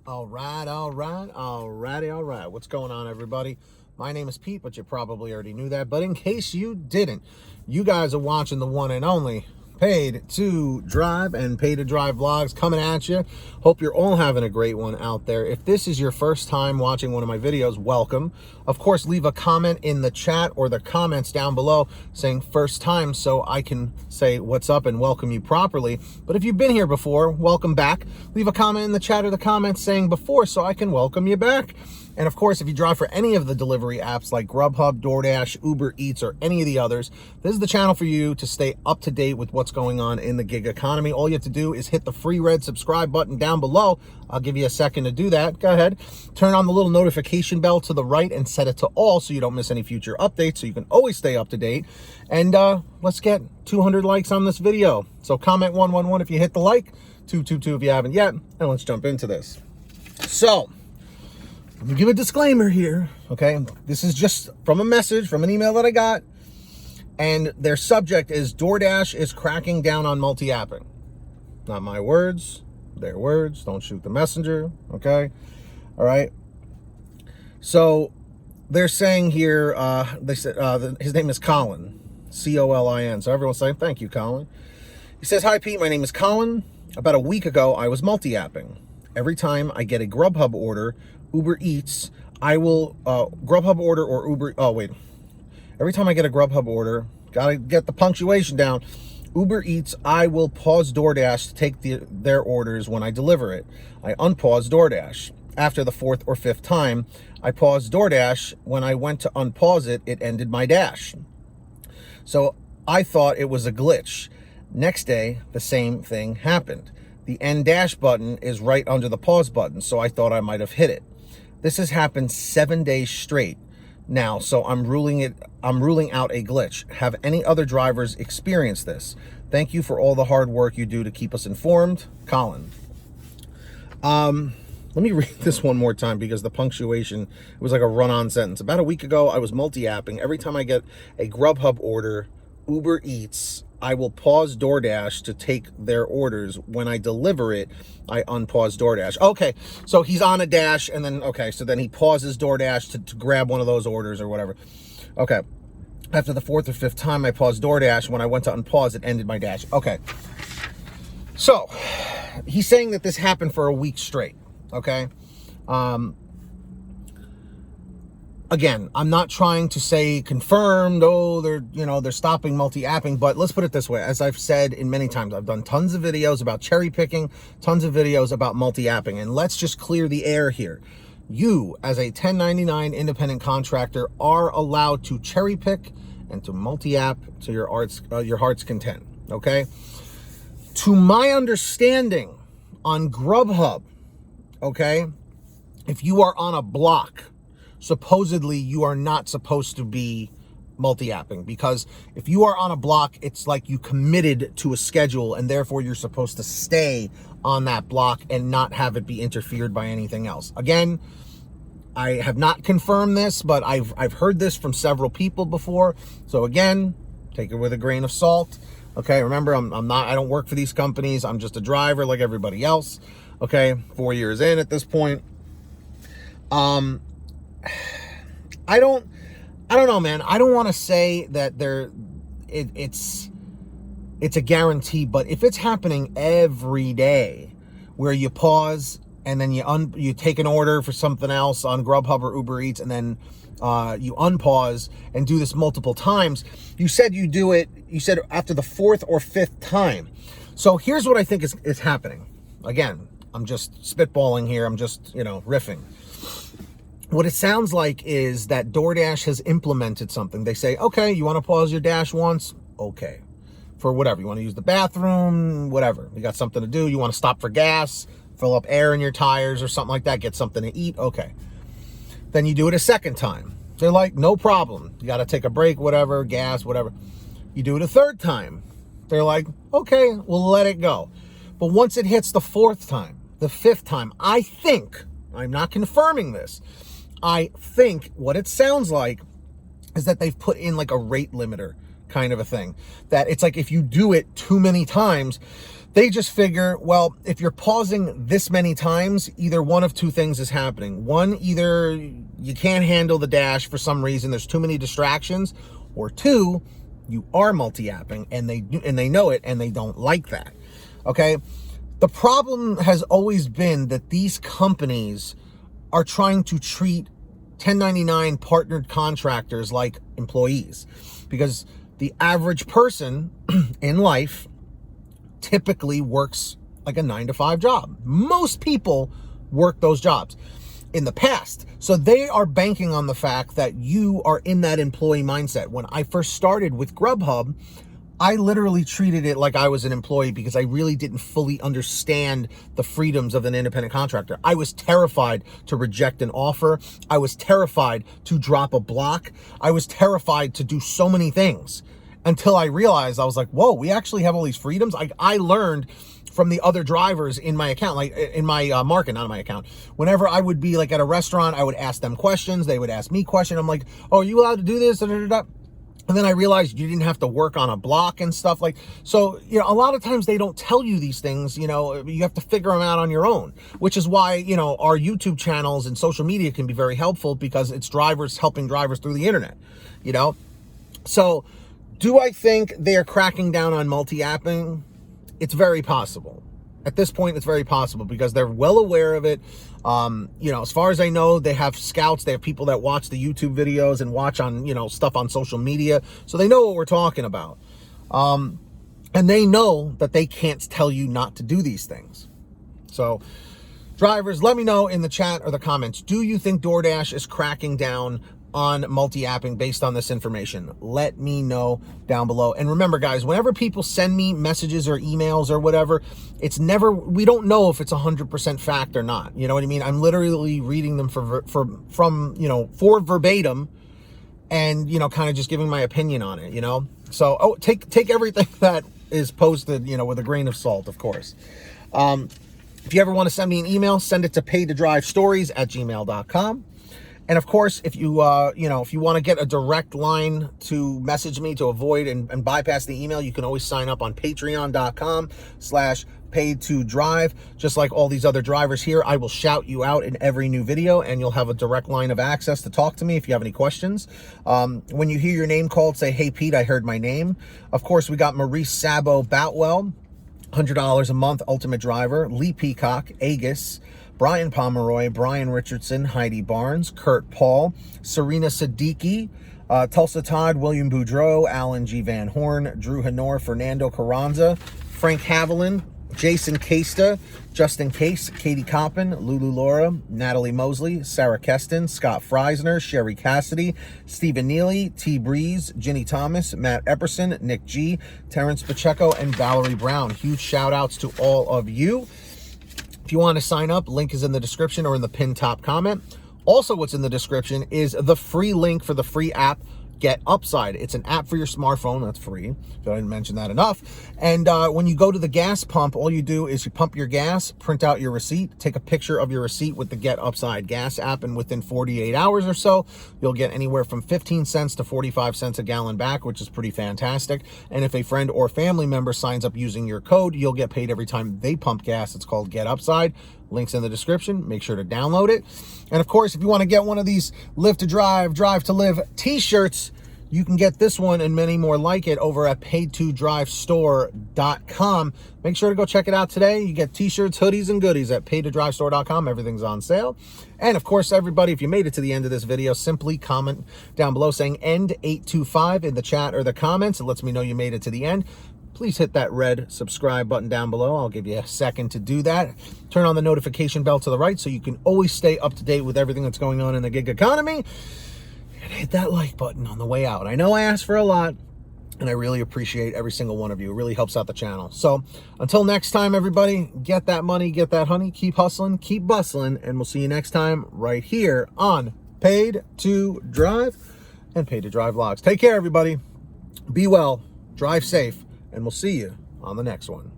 All right. What's going on, everybody? My name is Pete, but you probably already knew that. But in case you didn't, you guys are watching the one and only Paid to Drive and Pay to Drive vlogs coming at you. Hope you're all having a great one out there. If this is your first time watching one of my videos, welcome. Of course, leave a comment in the chat or the comments down below saying first time so I can say what's up and welcome you properly. But if you've been here before, welcome back. Leave a comment in the chat or the comments saying before so I can welcome you back. And of course, if you drive for any of the delivery apps like GrubHub, Doordash, Uber Eats, or any of the others, this is the channel for you to stay up to date with what's going on in the gig economy. All you have to do is hit the free red subscribe button down below. I'll give you a second to do that. Go ahead. Turn on the little notification bell to the right and set it to all so you don't miss any future updates, so you can always stay up to date. And let's get 200 likes on this video. So comment 111 if you hit the like, 222 if you haven't yet, and let's jump into this. So, let me give a disclaimer here, okay? This is just from a message, from an email that I got, and their subject is DoorDash is cracking down on multi-apping. Not my words, their words. Don't shoot the messenger, okay? All right? So, they're saying here, they said his name is Colin, C-O-L-I-N. So everyone's saying, thank you, Colin. He says, hi, Pete, my name is Colin. About a week ago, I was multi-apping. Every time I get a GrubHub order, Uber Eats, I will GrubHub order or Uber, every time I get a GrubHub order, gotta get the punctuation down, Uber Eats, I will pause DoorDash to take their orders when I deliver it. I unpause DoorDash. After the fourth or fifth time, I paused DoorDash. When I went to unpause it, it ended my dash. So I thought it was a glitch. Next day, the same thing happened. The end dash button is right under the pause button, so I thought I might have hit it. This has happened 7 days straight now, so I'm ruling out a glitch. Have any other drivers experienced this? Thank you for all the hard work you do to keep us informed, Colin. Let me read this one more time because the punctuation, it was like a run-on sentence. About a week ago, I was multi-apping. Every time I get a GrubHub order, Uber Eats, I will pause DoorDash to take their orders. When I deliver it, I unpause DoorDash. Okay, so he's on a dash, and then, okay, so then he pauses DoorDash to grab one of those orders or whatever. Okay, after the fourth or fifth time I paused DoorDash, when I went to unpause, it ended my dash. Okay, so he's saying that this happened for a week straight, okay? Again, I'm not trying to say confirmed, oh, they're stopping multi-apping, but let's put it this way. As I've said in many times, I've done tons of videos about cherry picking, tons of videos about multi-apping, and let's just clear the air here. You, as a 1099 independent contractor, are allowed to cherry pick and to multi-app to your heart's content, okay? To my understanding, on GrubHub, okay, if you are on a block, supposedly you are not supposed to be multi-apping, because if you are on a block, it's like you committed to a schedule, and therefore you're supposed to stay on that block and not have it be interfered by anything else. Again, I have not confirmed this, but I've heard this from several people before. So again, take it with a grain of salt. Okay, remember, I don't work for these companies. I'm just a driver like everybody else. Okay, 4 years in at this point. I don't know, man. I don't want to say that it's a guarantee, but if it's happening every day where you pause and then you take an order for something else on GrubHub or Uber Eats, and then you unpause and do this multiple times, you said you do it, you said after the fourth or fifth time. So here's what I think is happening. Again, I'm just spitballing here. I'm just, riffing. What it sounds like is that DoorDash has implemented something. They say, okay, you want to pause your dash once? Okay. For whatever. You want to use the bathroom, whatever. You got something to do. You want to stop for gas, fill up air in your tires or something like that, get something to eat. Okay. Then you do it a second time. They're like, no problem. You got to take a break, whatever, gas, whatever. You do it a third time. They're like, okay, we'll let it go. But once it hits the fourth time, the fifth time, I think, I'm not confirming this, I think what it sounds like is that they've put in like a rate limiter kind of a thing. That it's like if you do it too many times, They just figure, well, if you're pausing this many times, either one of two things is happening. One, either you can't handle the dash for some reason, there's too many distractions, or two, you are multi-apping and they know it and they don't like that. Okay? The problem has always been that these companies are trying to treat 1099 partnered contractors like employees, because the average person in life typically works like a 9-to-5 job. Most people work those jobs in the past. So they are banking on the fact that you are in that employee mindset. When I first started with GrubHub, I literally treated it like I was an employee because I really didn't fully understand the freedoms of an independent contractor. I was terrified to reject an offer. I was terrified to drop a block. I was terrified to do so many things until I realized, I was like, whoa, we actually have all these freedoms. I learned from the other drivers in my account, like in my market, not in my account. Whenever I would be like at a restaurant, I would ask them questions. They would ask me questions. I'm like, oh, are you allowed to do this? And then I realized you didn't have to work on a block and stuff like, so, you know, a lot of times they don't tell you these things, you know, you have to figure them out on your own, which is why, you know, our YouTube channels and social media can be very helpful because it's drivers helping drivers through the internet, you know? So do I think they're cracking down on multi-apping? It's very possible. At this point, it's very possible because they're well aware of it. You know, as far as I know, they have scouts. They have people that watch the YouTube videos and watch on, you know, stuff on social media. So they know what we're talking about. And they know that they can't tell you not to do these things. So drivers, let me know in the chat or the comments. Do you think DoorDash is cracking down on multi-apping based on this information? Let me know down below. And remember, guys, whenever people send me messages or emails or whatever, it's never, we don't know if it's 100% fact or not. You know what I mean? I'm literally reading them from, you know, for verbatim and, you know, kind of just giving my opinion on it, you know? So, take everything that is posted, you know, with a grain of salt, of course. If you ever want to send me an email, send it to PaidToDriveStories@gmail.com. And of course, if you, you know, if you want to get a direct line to message me to avoid and bypass the email, you can always sign up on patreon.com/PaidToDrive. Just like all these other drivers here, I will shout you out in every new video and you'll have a direct line of access to talk to me if you have any questions. When you hear your name called, say, hey, Pete, I heard my name. Of course, we got Maurice Szabo Boutwell, $100 a month, ultimate driver, Lee Peacock, Agus, Brian Pomeroy, Brian Richardson, Heidi Barnes, Kurt Paul, Serena Siddiqui, Tulsa Todd, William Boudreau, Alan G. Van Horn, Drew Hanor, Fernando Carranza, Frank Haviland, Jason Casta, Justin Case, Katie Coppin, Lulu Laura, Natalie Mosley, Sarah Keston, Scott Freisner, Sherry Cassidy, Stephen Neely, T. Breeze, Ginny Thomas, Matt Epperson, Nick G, Terrence Pacheco, and Valerie Brown. Huge shout outs to all of you. If you want to sign up, link is in the description or in the pinned top comment. Also, what's in the description is the free link for the free app, Get Upside. It's an app for your smartphone that's free, if I didn't mention that enough. And when you go to the gas pump, all you do is you pump your gas, print out your receipt, take a picture of your receipt with the Get Upside gas app, and within 48 hours or so, you'll get anywhere from 15 cents to 45 cents a gallon back, which is pretty fantastic. And if a friend or family member signs up using your code, you'll get paid every time they pump gas. It's called Get Upside. Links in the description. Make sure to download it. And of course, if you want to get one of these Live to Drive, Drive to Live t-shirts, you can get this one and many more like it over at PaidToDriveStore.com. Make sure to go check it out today. You get t-shirts, hoodies, and goodies at PaidToDriveStore.com. Everything's on sale. And of course, everybody, if you made it to the end of this video, simply comment down below saying end 825 in the chat or the comments. It lets me know you made it to the end. Please hit that red subscribe button down below. I'll give you a second to do that. Turn on the notification bell to the right so you can always stay up to date with everything that's going on in the gig economy. And hit that like button on the way out. I know I asked for a lot, and I really appreciate every single one of you. It really helps out the channel. So until next time, everybody, get that money, get that honey, keep hustling, keep bustling, and we'll see you next time right here on Paid to Drive and Paid to Drive Vlogs. Take care, everybody. Be well, drive safe, and we'll see you on the next one.